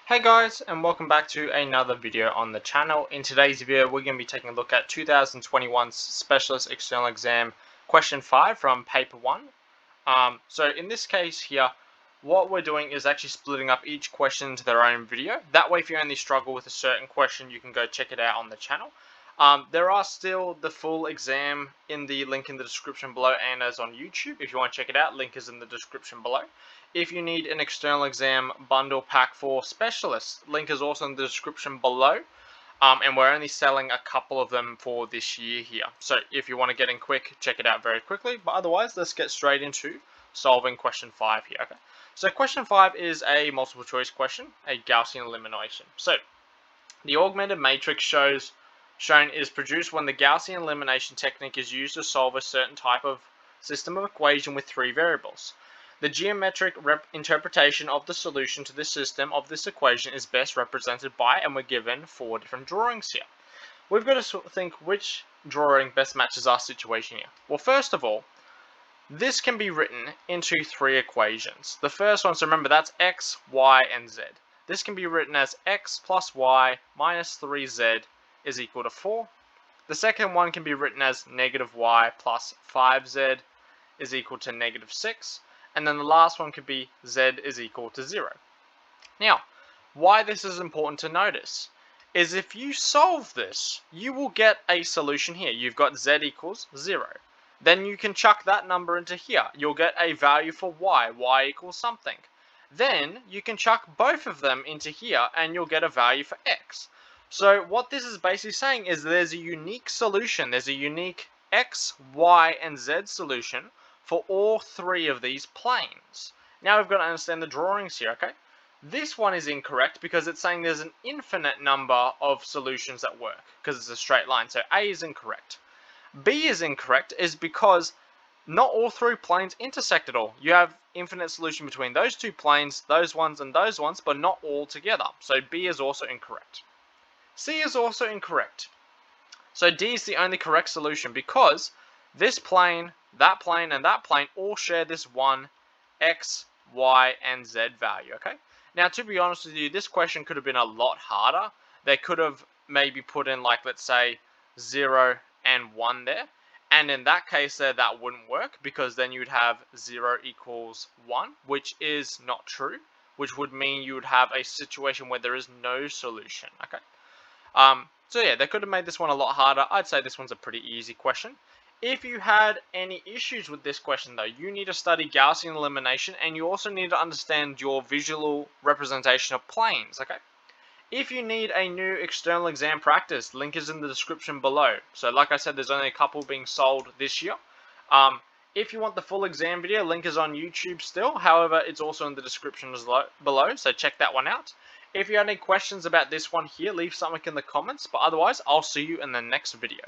Hey guys, and welcome back to another video on the channel. In today's video we're going to be taking a look at 2021's Specialist External Exam question 5 from paper 1. So in this case here, what we're doing is actually splitting up each question into their own video. That way if you only struggle with a certain question, you can go check it out on the channel. There are still the full exam in the link in the description below and as on YouTube. If you want to check it out, link is in the description below. If you need an external exam bundle pack for specialists, link is also in the description below. And we're only selling a couple of them for this year here. So if you want to get in quick, check it out very quickly. But otherwise, let's get straight into solving question 5 here. Okay. So question 5 is a multiple choice question, a Gaussian elimination. So the augmented matrix shown is produced when the Gaussian elimination technique is used to solve a certain type of system of equation with three variables. The geometric interpretation of the solution to this system of this equation is best represented by, and we're given 4 different drawings here. We've got to think which drawing best matches our situation here. Well, first of all, this can be written into 3 equations. The first one, so remember, that's x, y, and z. This can be written as x plus y minus 3z is equal to 4. The second one can be written as negative y plus 5z is equal to negative 6. And then the last one could be z is equal to 0. Now, why this is important to notice is if you solve this, you will get a solution here. You've got z equals 0. Then you can chuck that number into here. You'll get a value for y equals something. Then you can chuck both of them into here and you'll get a value for x. So what this is basically saying is there's a unique solution. There's a unique x, y, and z solution for all 3 of these planes. Now we've got to understand the drawings here, okay? This one is incorrect because it's saying there's an infinite number of solutions that work because it's a straight line. So A is incorrect. B is incorrect is because not all 3 planes intersect at all. You have infinite solution between those 2 planes, those ones, and those ones, but not all together. So B is also incorrect. C is also incorrect. So D is the only correct solution because this plane, that plane, and that plane all share this one x, y, and z value, okay? Now, to be honest with you, this question could have been a lot harder. They could have maybe put in, like, let's say 0 and 1 there. And in that case there, that wouldn't work because then you'd have 0 equals 1, which is not true, which would mean you would have a situation where there is no solution, okay? So yeah, they could have made this one a lot harder. I'd say this one's a pretty easy question. If you had any issues with this question though, you need to study Gaussian elimination and you also need to understand your visual representation of planes, okay? If you need a new external exam practice, link is in the description below. So like I said, there's only a couple being sold this year. If you want the full exam video, link is on YouTube still. However, it's also in the description below, so check that one out. If you have any questions about this one here, leave something in the comments. But otherwise, I'll see you in the next video.